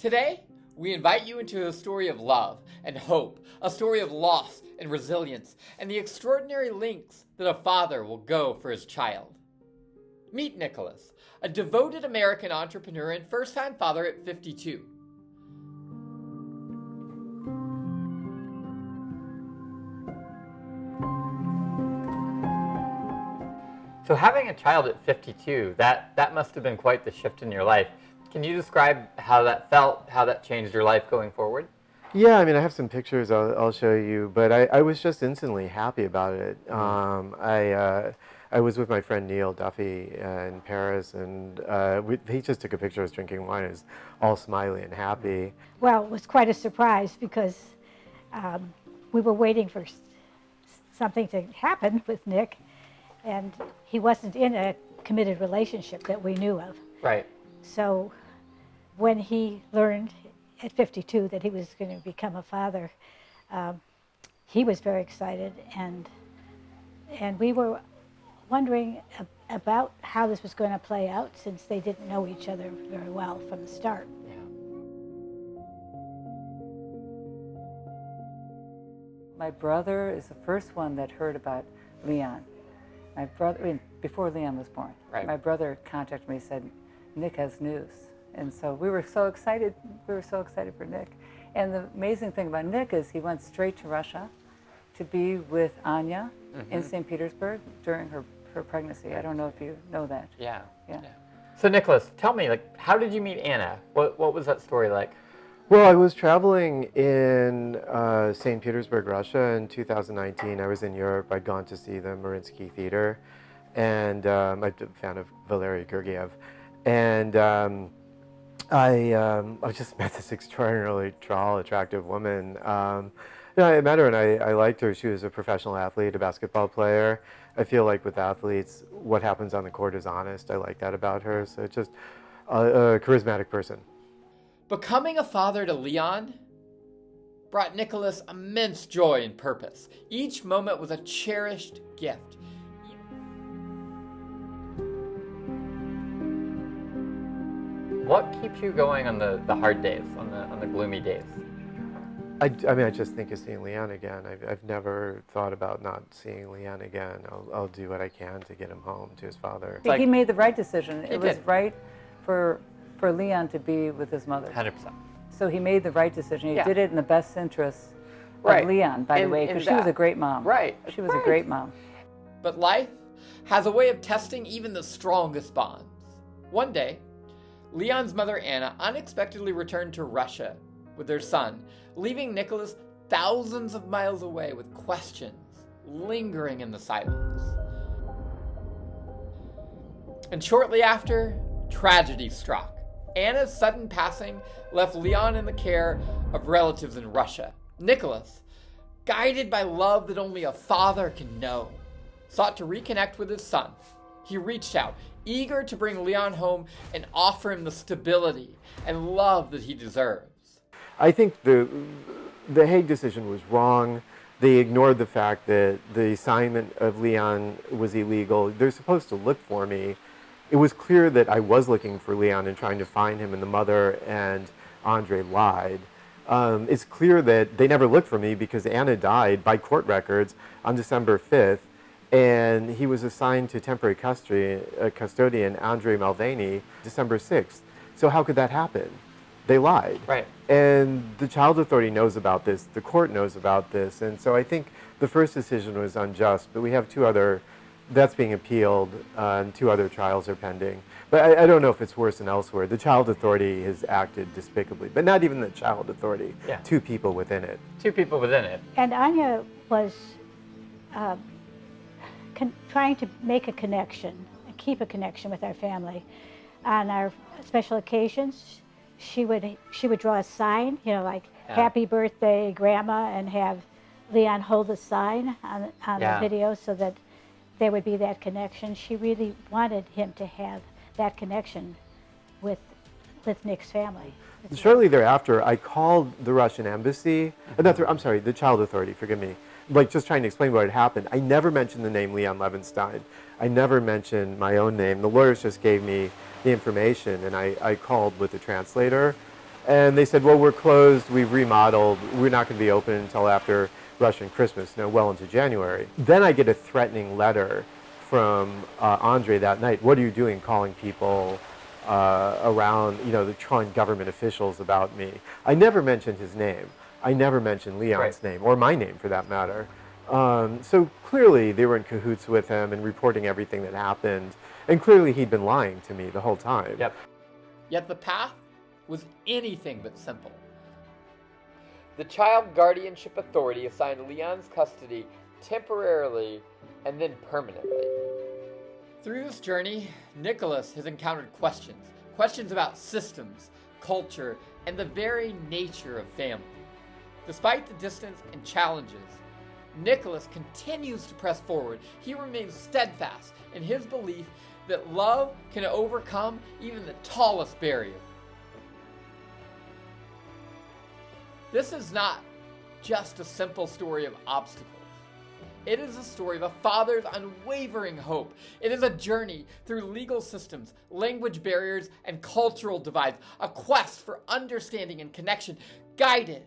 Today, we invite you into a story of love and hope, a story of loss and resilience, and the extraordinary lengths that a father will go for his child. Meet Nicholas, a devoted American entrepreneur and first-time father at 52. So having a child at 52, that must have been quite the shift in your life. Can you describe how that felt, how that changed your life going forward? Yeah, I mean, I have some pictures I'll show you, but I was just instantly happy about it. I was with my friend Neil Duffy in Paris, and he just took a picture of us drinking wine. He was all smiley and happy. Well, it was quite a surprise because we were waiting for something to happen with Nick, and he wasn't in a committed relationship that we knew of. Right. So when he learned at 52 that he was going to become a father, he was very excited, and we were wondering about how this was going to play out since they didn't know each other very well from the start. Yeah. My brother is the first one that heard about Leon. My brother, before Leon was born, Right. My brother contacted me and said, Nick has news. And so we were so excited. We were so excited for Nick. And the amazing thing about Nick is he went straight to Russia to be with Anya in St. Petersburg during her pregnancy. I don't know if you know that. Yeah. Yeah. So Nicholas, tell me, how did you meet Anna? What was that story like? Well, I was traveling in St. Petersburg, Russia in 2019. I was in Europe. I'd gone to see the Mariinsky Theater, and I'm a fan of Valery Gergiev. And I just met this extraordinarily tall, attractive woman. I met her and I liked her. She was a professional athlete, a basketball player. I feel like with athletes, what happens on the court is honest. I like that about her. So just a charismatic person. Becoming a father to Leon brought Nicholas immense joy and purpose. Each moment was a cherished gift. What keeps you going on the hard days, on the gloomy days? I mean, I just think of seeing Leon again. I've never thought about not seeing Leon again. I'll do what I can to get him home to his father. He made the right decision. It was did. right for Leon to be with his mother. 100%. So he made the right decision. He Yeah. did it in the best interest Right. of Leon, by the way, because she was a great mom. Right. She was a great mom. But life has a way of testing even the strongest bonds. One day, Leon's mother Anna unexpectedly returned to Russia with their son, leaving Nicholas thousands of miles away with questions lingering in the silence. And shortly after, tragedy struck. Anna's sudden passing left Leon in the care of relatives in Russia. Nicholas, guided by love that only a father can know, sought to reconnect with his son. He reached out, eager to bring Leon home and offer him the stability and love that he deserves. I think the Hague decision was wrong. They ignored the fact that the assignment of Leon was illegal. They're supposed to look for me. It was clear that I was looking for Leon and trying to find him, and the mother and Andre lied. It's clear that they never looked for me because Anna died by court records on December 5th, and he was assigned to temporary custodian Andre Malveni December 6th. So how could that happen? They lied. Right. And the child authority knows about this, the court knows about this, and so I think the first decision was unjust, but we have two other, that's being appealed, and two other trials are pending. But I don't know if it's worse than elsewhere. The child authority has acted despicably, but not even the child authority, Yeah. two people within it. Two people within it. And Anya was trying to make a connection, and keep a connection with our family. On our special occasions, she would draw a sign, like "Happy Birthday, Grandma," and have Leon hold the sign on the video so that there would be that connection. She really wanted him to have that connection with Nick's family. Shortly thereafter, I called the Russian embassy, the child authority, forgive me, just trying to explain what had happened. I never mentioned the name Leon Levenstein. I never mentioned my own name. The lawyers just gave me the information, and I called with the translator. And they said, well, we're closed, we've remodeled, we're not going to be open until after Russian Christmas, well into January. Then I get a threatening letter from Andre that night. What are you doing calling people around, the trying government officials about me? I never mentioned his name. I never mentioned Leon's name, or my name for that matter. So clearly they were in cahoots with him and reporting everything that happened. And clearly he'd been lying to me the whole time. Yep. Yet the path was anything but simple. The Child Guardianship Authority assigned Leon's custody temporarily and then permanently. Through this journey, Nicholas has encountered questions about systems, culture, and the very nature of family. Despite the distance and challenges, Nicholas continues to press forward. He remains steadfast in his belief that love can overcome even the tallest barrier. This is not just a simple story of obstacles. It is a story of a father's unwavering hope. It is a journey through legal systems, language barriers, and cultural divides, a quest for understanding and connection, guided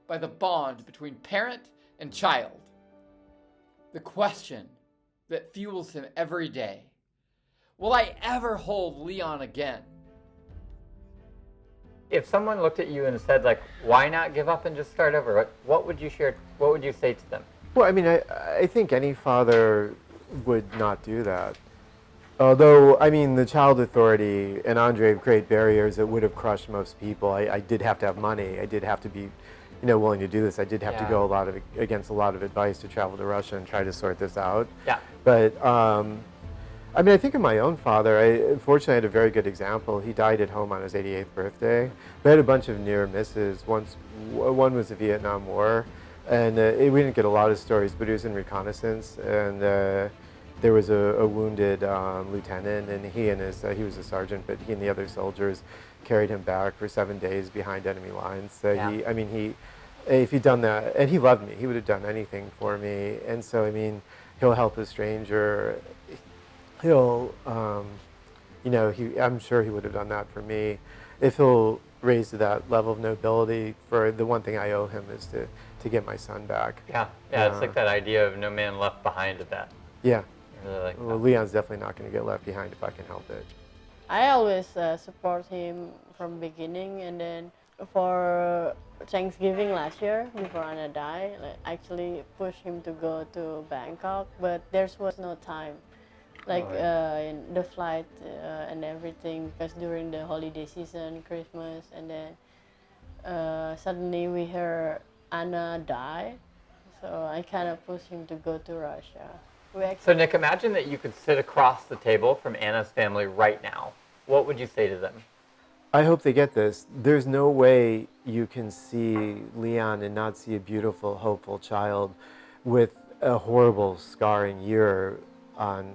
by the bond between parent and child. The question that fuels him every day: will I ever hold Leon again? If someone looked at you and said, like, why not give up and just start over, what would you share? What would you say to them? Well, I mean, I think any father would not do that. Although, I mean, the child authority and Andre have great barriers that would have crushed most people. I did have to have money. I did have to be, willing to do this. I did have to go against a lot of advice to travel to Russia and try to sort this out. Yeah. But, I mean, I think of my own father. Unfortunately, I had a very good example. He died at home on his 88th birthday. We had a bunch of near misses. One was the Vietnam War. And we didn't get a lot of stories, but he was in reconnaissance, and there was a wounded lieutenant, and he was a sergeant, but he and the other soldiers carried him back for 7 days behind enemy lines. So if he'd done that, and he loved me, he would have done anything for me. And so, I mean, he'll help a stranger. I'm sure he would have done that for me. If he'll raise to that level of nobility, for the one thing I owe him is to get my son back. Yeah, it's like that idea of no man left behind at that. Yeah. Really like well, Leon's definitely not going to get left behind if I can help it. I always support him from beginning, and then for Thanksgiving last year, before Anna died, I actually pushed him to go to Bangkok, but there was no time. In the flight and everything, because during the holiday season, Christmas, and then suddenly we heard Anna die, so I kind of pushed him to go to Russia. So Nick, imagine that you could sit across the table from Anna's family right now. What would you say to them? I hope they get this. There's no way you can see Leon and not see a beautiful, hopeful child with a horrible, scarring year on,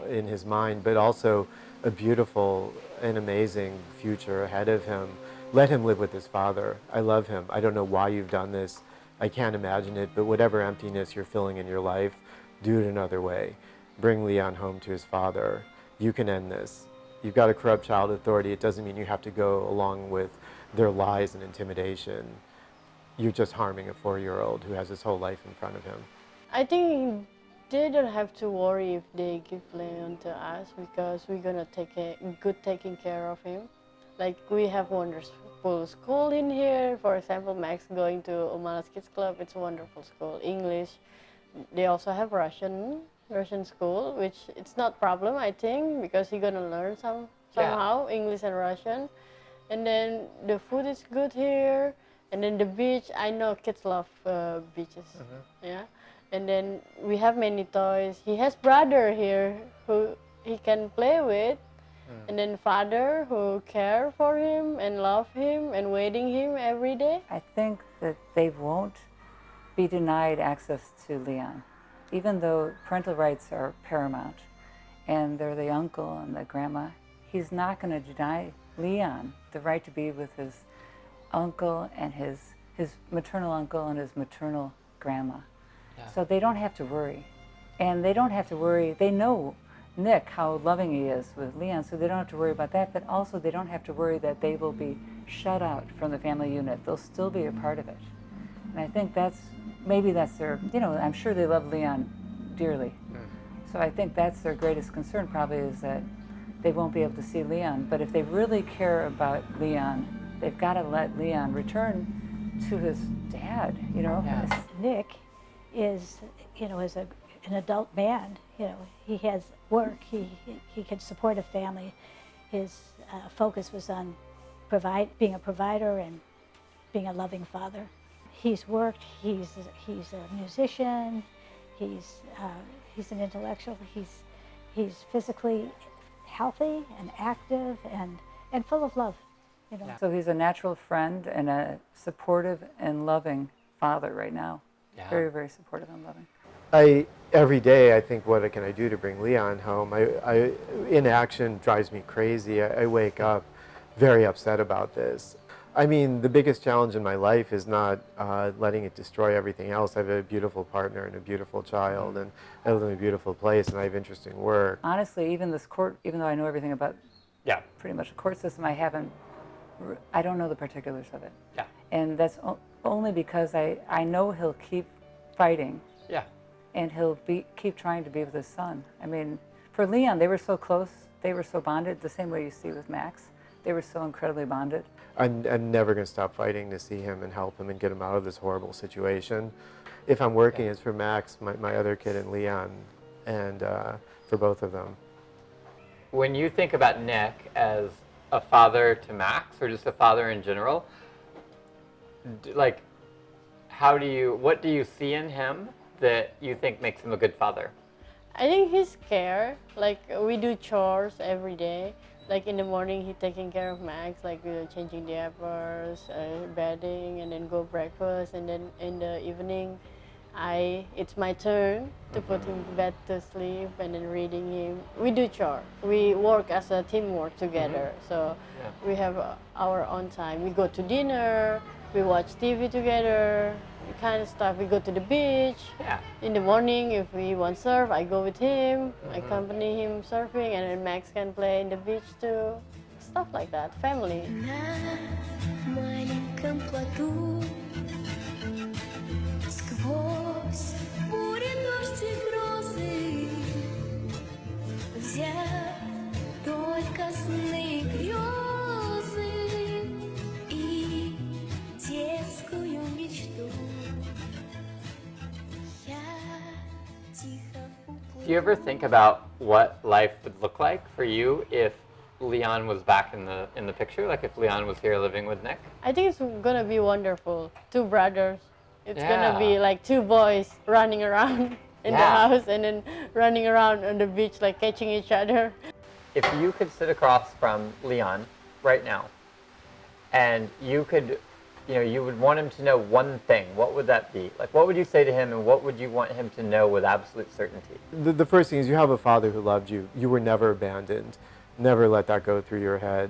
in his mind, but also a beautiful and amazing future ahead of him. Let him live with his father. I love him. I don't know why you've done this. I can't imagine it, but whatever emptiness you're filling in your life, do it another way. Bring Leon home to his father. You can end this. You've got a corrupt child authority. It doesn't mean you have to go along with their lies and intimidation. You're just harming a 4-year-old who has his whole life in front of him. I think they don't have to worry if they give Leon to us, because we're gonna taking care of him. Like, we have wonderful school in here. For example, Max going to Umalas Kids Club. It's a wonderful school. English. They also have Russian school, which it's not problem, I think, because he's gonna learn somehow English and Russian. And then the food is good here. And then the beach. I know kids love beaches. Yeah. And then we have many toys. He has brother here who he can play with. And then father who care for him and love him and waiting him every day. I think that they won't be denied access to Leon, even though parental rights are paramount and they're the uncle and the grandma. He's not going to deny Leon the right to be with his uncle and his maternal uncle and his maternal grandma. Yeah. So they don't have to worry. And they don't have to worry. They know Nick how loving he is with Leon, so they don't have to worry about that, but also they don't have to worry that they will be shut out from the family unit. They'll still be a part of it. And I think maybe that's their, I'm sure they love Leon dearly. So I think that's their greatest concern probably, is that they won't be able to see Leon. But if they really care about Leon, they've got to let Leon return to his dad, Yeah. Nick is, as an adult man, he has work, he can support a family. His focus was on being a provider and being a loving father. He's worked, he's a musician, he's an intellectual, he's physically healthy and active and full of love. So he's a natural friend and a supportive and loving father right now. Yeah. Very, very supportive and loving. Every day I think, what can I do to bring Leon home? Inaction drives me crazy. I wake up very upset about this. I mean, the biggest challenge in my life is not letting it destroy everything else. I have a beautiful partner and a beautiful child, and I live in a beautiful place, and I have interesting work. Honestly, even this court, even though I know everything about pretty much the court system, I don't know the particulars of it. Yeah. And that's only because I know he'll keep fighting. Yeah. And he'll keep trying to be with his son. I mean, for Leon, they were so close, they were so bonded, the same way you see with Max. They were so incredibly bonded. I'm never going to stop fighting to see him and help him and get him out of this horrible situation. If I'm working, it's for Max, my other kid, and Leon, and for both of them. When you think about Nick as a father to Max, or just a father in general, what do you see in him that you think makes him a good father? I think he's care. Like, we do chores every day. Like, in the morning, he's taking care of Max, like, changing diapers, bedding, and then go breakfast. And then in the evening, it's my turn to put him to bed to sleep, and then reading him. We do chores. We work as a teamwork together. So we have our own time. We go to dinner, we watch TV together, kind of stuff. We go to the beach. Yeah. In the morning, if we want surf, I go with him. I accompany him surfing, and then Max can play in the beach too. Stuff like that. Family. Do you ever think about what life would look like for you if Leon was back in the picture? Like, if Leon was here living with Nick? I think it's gonna be wonderful. Two brothers. It's gonna be like two boys running around in the house, and then running around on the beach, like catching each other. If you could sit across from Leon right now, and you could, you would want him to know one thing, what would that be? Like, what would you say to him, and what would you want him to know with absolute certainty? The first thing is, you have a father who loved you. You were never abandoned. Never let that go through your head.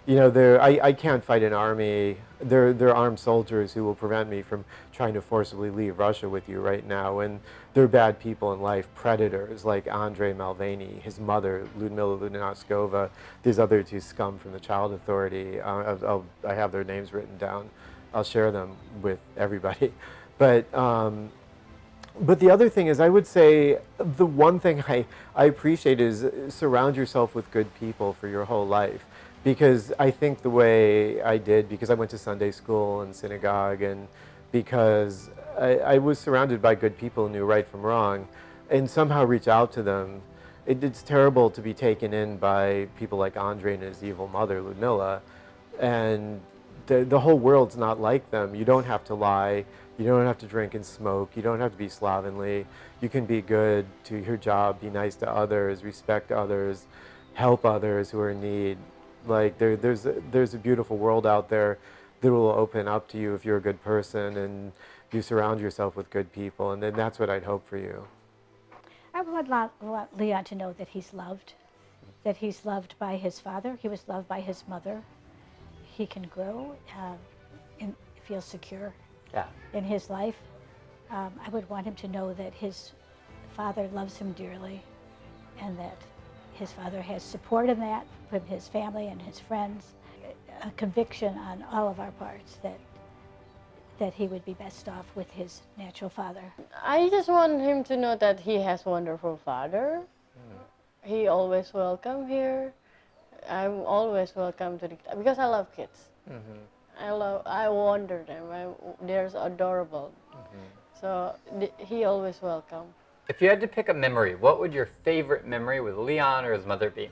I can't fight an army. There are armed soldiers who will prevent me from trying to forcibly leave Russia with you right now. And there are bad people in life, predators like Andrei Malvani, his mother, Ludmila Ludinoskova, these other two scum from the Child Authority. I have their names written down. I'll share them with everybody. But the other thing is, I would say the one thing I appreciate is surround yourself with good people for your whole life. Because I think the way I did, because I went to Sunday school and synagogue, and because I was surrounded by good people who knew right from wrong, and somehow reach out to them. It's terrible to be taken in by people like Andrei and his evil mother, Ludmila, and the whole world's not like them. You don't have to lie. You don't have to drink and smoke. You don't have to be slovenly. You can be good, do your job, be nice to others, respect others, help others who are in need. Like, there's a beautiful world out there that will open up to you if you're a good person and you surround yourself with good people, and then that's what I'd hope for you. I would want Leon to know that he's loved by his father. He was loved by his mother. He can grow and feel secure in his life. I would want him to know that his father loves him dearly, and that his father has support in that from his family and his friends, a conviction on all of our parts that he would be best off with his natural father. I just want him to know that he has a wonderful father. He always welcome here. I'm always welcome to because I love kids. I wonder them. They're adorable. So he always welcome. If you had to pick a memory, what would your favorite memory with Leon or his mother be?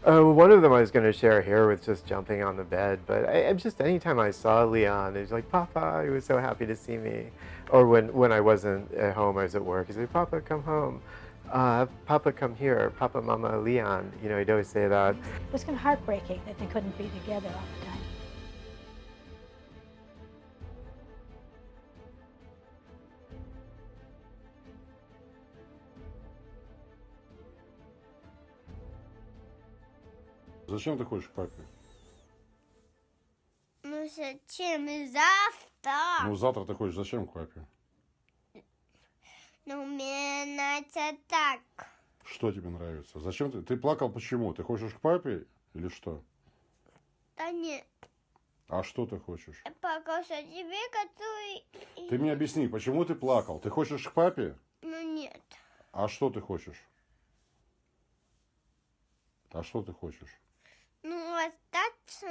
One of them I was going to share here with just jumping on the bed, but just anytime I saw Leon, he was like, Papa, he was so happy to see me. Or when I wasn't at home, I was at work, he'd say, Papa, come home. Papa, come here. Papa, Mama, Leon. You know, he'd always say that. It was kind of heartbreaking that they couldn't be together all the time. Зачем ты хочешь к папе? Ну зачем завтра? Ну, завтра ты хочешь зачем к папе? Ну, мне нравится так. Что тебе нравится? Зачем ты плакал почему? Ты хочешь к папе или что? Да нет. А что ты хочешь? Я покажу тебе, который... Ты мне объясни, почему ты плакал? Ты хочешь к папе? Ну нет. А что ты хочешь? А что ты хочешь? Ну, остаться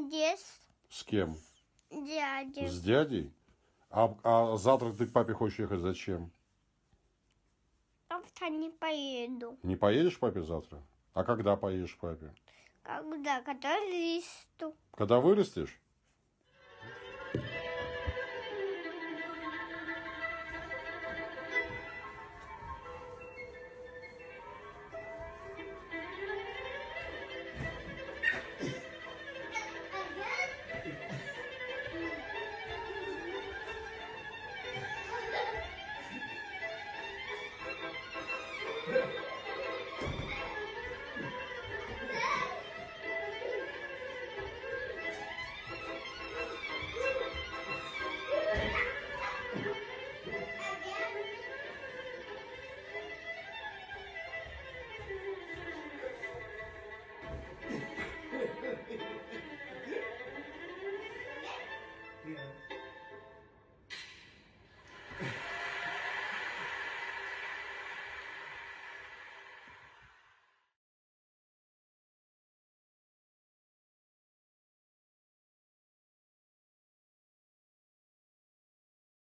здесь С кем? дядя. С дядей? А завтра ты к папе хочешь ехать зачем? Завтра не поеду. Не поедешь к папе завтра? А когда поедешь к папе? Когда вырасту. Когда вырастешь? Yeah.